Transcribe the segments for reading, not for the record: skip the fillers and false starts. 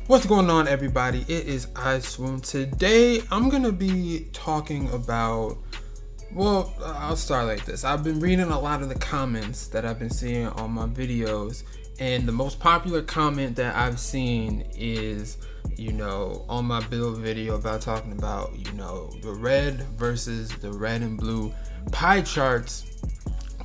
What's going on, everybody? It is iSwune. Today I'm gonna be talking about, well, I'll start like this. I've been reading a lot of the comments that I've been seeing on my videos, and the most popular comment that I've seen is, on my build video about talking about, the red versus the red and blue pie charts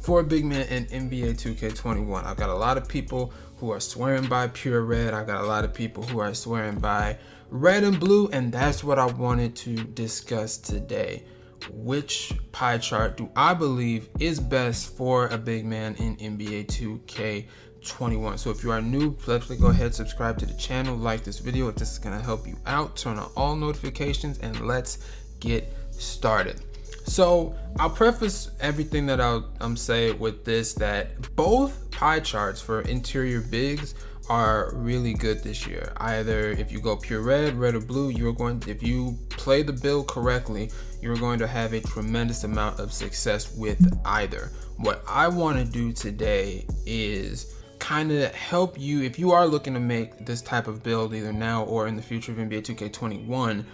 for a big man in NBA 2K21. I've got a lot of people who are swearing by pure red. I got a lot of people who are swearing by red and blue, and that's what I wanted to discuss today. Which pie chart do I believe is best for a big man in NBA 2K21? So if you are new, please go ahead, subscribe to the channel, like this video if this is going to help you out, turn on all notifications, and let's get started. So I'll preface everything that I'm saying with this, that both pie charts for interior bigs are really good this year. Either if you go pure red, red or blue, if you play the build correctly, you're going to have a tremendous amount of success with either. What I want to do today is kind of help you if you are looking to make this type of build either now or in the future of NBA 2K21,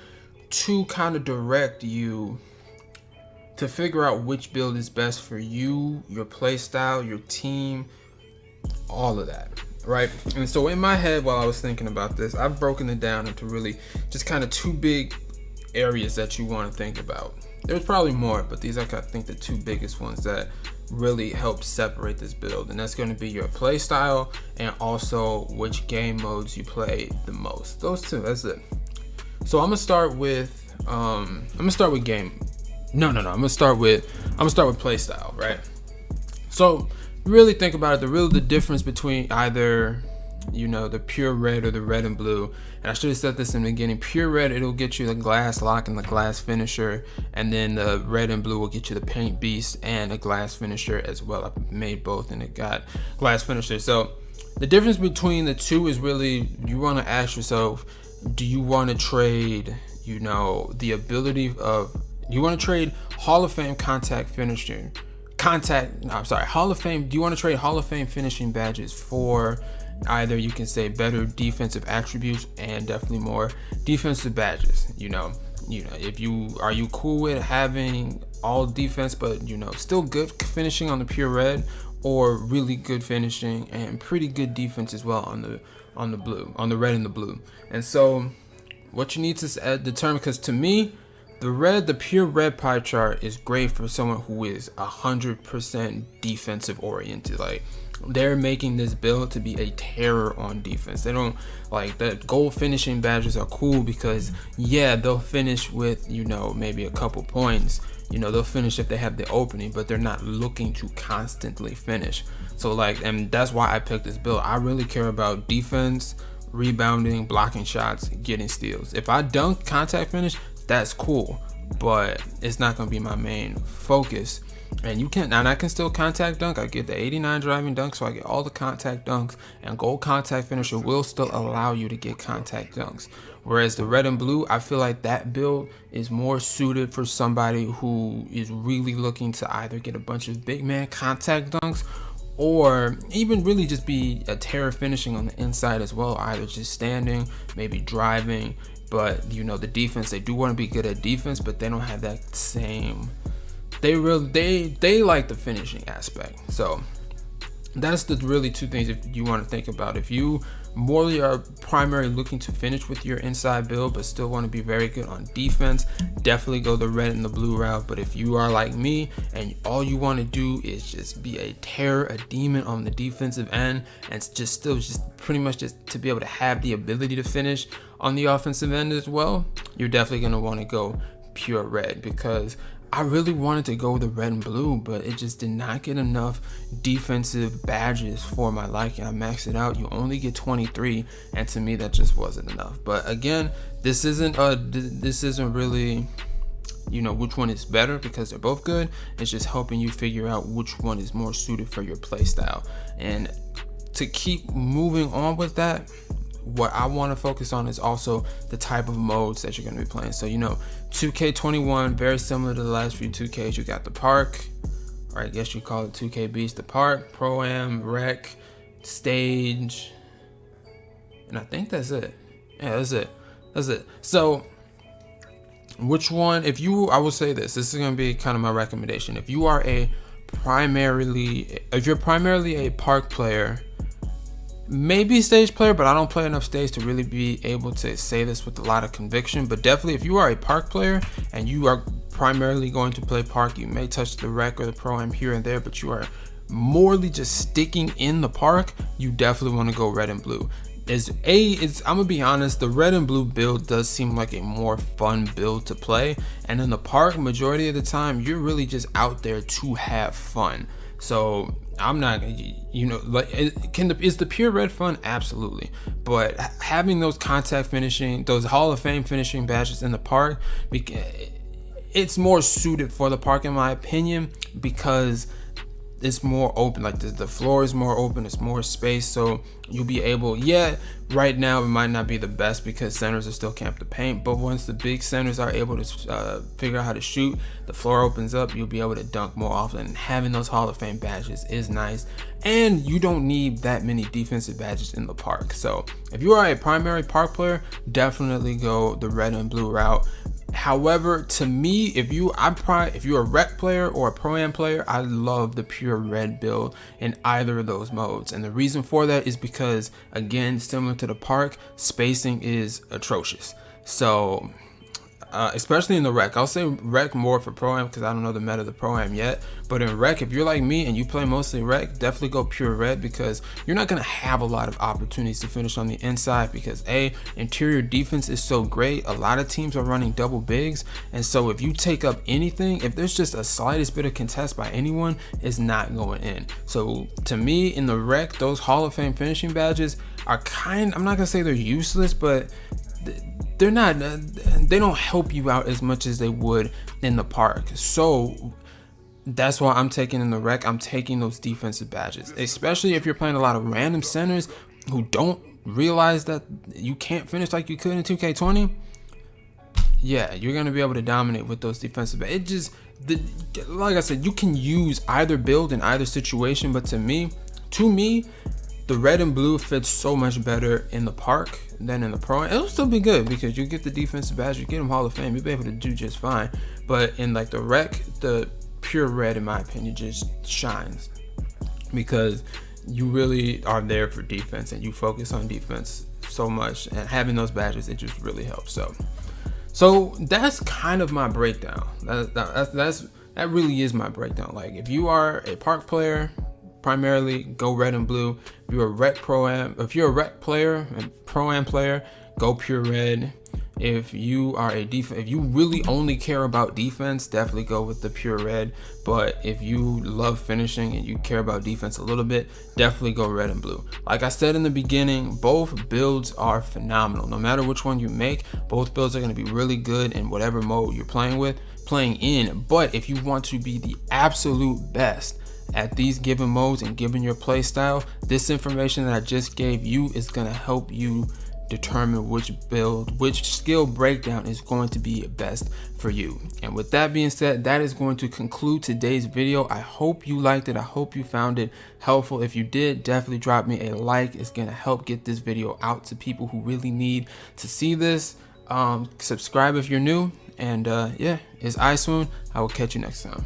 to kind of direct you to figure out which build is best for you, your play style, your team, all of that, right? And so in my head, while I was thinking about this, I've broken it down into really just kind of two big areas that you want to think about. There's probably more, but these are, I think, the two biggest ones that really help separate this build, and that's going to be your play style and also which game modes you play the most. Those two, that's it. So I'm gonna start with game. I'm gonna start with play style, right? So really think about it. The difference between either, the pure red or the red and blue. And I should have said this in the beginning. Pure red, it'll get you the glass lock and the glass finisher, and then the red and blue will get you the paint beast and a glass finisher as well. I made both and it got glass finisher. So the difference between the two is really, you want to ask yourself, do you want to trade, the ability of, you want to trade Hall of Fame contact finisher, Hall of Fame. Do you want to trade Hall of Fame finishing badges for either, you can say, better defensive attributes and definitely more defensive badges? If are you cool with having all defense, but still good finishing on the pure red, or really good finishing and pretty good defense as well on the red and the blue? And so what you need to determine, because to me, the pure red pie chart is great for someone who is 100% defensive oriented. Like, they're making this build to be a terror on defense. They don't like the gold finishing badges are cool because, yeah, they'll finish with, maybe a couple points. They'll finish if they have the opening, but they're not looking to constantly finish. So and that's why I picked this build. I really care about defense, rebounding, blocking shots, getting steals. If I dunk contact finish, that's cool, but it's not going to be my main focus. And I can still contact dunk. I get the 89 driving dunk, so I get all the contact dunks, and gold contact finisher will still allow you to get contact dunks. Whereas the red and blue, I feel like that build is more suited for somebody who is really looking to either get a bunch of big man contact dunks, or even really just be a terror finishing on the inside as well, either just standing, maybe driving. But the defense, they do want to be good at defense, but they don't have that same, they like the finishing aspect. So that's the really two things if you want to think about. If you more are primarily looking to finish with your inside build but still want to be very good on defense, definitely go the red and the blue route. But if you are like me and all you want to do is just be a terror, a demon on the defensive end, and just pretty much just to be able to have the ability to finish on the offensive end as well, you're definitely going to want to go pure red. Because I really wanted to go the red and blue, but it just did not get enough defensive badges for my liking. I maxed it out. You only get 23, and to me that just wasn't enough. But again, this isn't really, which one is better, because they're both good. It's just helping you figure out which one is more suited for your play style. And to keep moving on with that, what I want to focus on is also the type of modes that you're going to be playing. So 2K21, very similar to the last few 2Ks. You got the park, or I guess you call it 2K Beast, the park, pro-am, rec, stage, and I think that's it. Yeah, that's it. So which one, if you, I will say this is going to be kind of my recommendation. If you are if you're primarily a park player, maybe stage player, but I don't play enough stage to really be able to say this with a lot of conviction. But definitely, if you are a park player and you are primarily going to play park, you may touch the rec or the pro-am here and there, but you are morely just sticking in the park, you definitely want to go red and blue. I'm gonna be honest, the red and blue build does seem like a more fun build to play, and in the park, majority of the time, you're really just out there to have fun. So I'm not, like, is the pure red fun? Absolutely. But having those contact finishing, those Hall of Fame finishing badges in the park, it's more suited for the park in my opinion, because it's more open. Like the floor is more open, it's more space, so you'll be able, right now it might not be the best because centers are still camped to paint, but once the big centers are able to figure out how to shoot, the floor opens up, you'll be able to dunk more often. And having those Hall of Fame badges is nice, and you don't need that many defensive badges in the park. So if you are a primary park player, definitely go the red and blue route. However, to me, if you're a rec player or a pro-am player, I love the pure red build in either of those modes. And the reason for that is because, again, similar to the park, spacing is atrocious. So especially in the rec, I'll say rec more for pro-am because I don't know the meta of the pro-am yet, but in rec, if you're like me and you play mostly rec, definitely go pure red, because you're not going to have a lot of opportunities to finish on the inside, because interior defense is so great. A lot of teams are running double bigs, and so if you take up anything, if there's just a slightest bit of contest by anyone, it's not going in. So to me, in the rec, those Hall of Fame finishing badges are I'm not going to say they're useless, but they don't help you out as much as they would in the park. So that's why I'm taking in the rec, I'm taking those defensive badges, especially if you're playing a lot of random centers who don't realize that you can't finish like you could in 2K20. Yeah, you're going to be able to dominate with those defensive badges. Like I said, you can use either build in either situation, but to me, the red and blue fits so much better in the park than in the pro. It'll still be good because you get the defensive badge, you get them Hall of Fame, you'll be able to do just fine. But in like the rec, the pure red, in my opinion, just shines because you really are there for defense and you focus on defense so much, and having those badges, it just really helps. So that's kind of my breakdown. That really is my breakdown. Like, if you are a park player, primarily go red and blue. If you're a rec player and pro-am player, go pure red. If you are if you really only care about defense, definitely go with the pure red. But if you love finishing and you care about defense a little bit, definitely go red and blue. Like I said in the beginning, both builds are phenomenal. No matter which one you make, both builds are going to be really good in whatever mode you're playing in. But if you want to be the absolute best at these given modes and given your play style, this information that I just gave you is going to help you determine which skill breakdown is going to be best for you. And with that being said, that is going to conclude today's video. I hope you liked it. I hope you found it helpful. If you did, definitely drop me a like. It's going to help get this video out to people who really need to see this. Subscribe if you're new. And it's iSwune. I will catch you next time.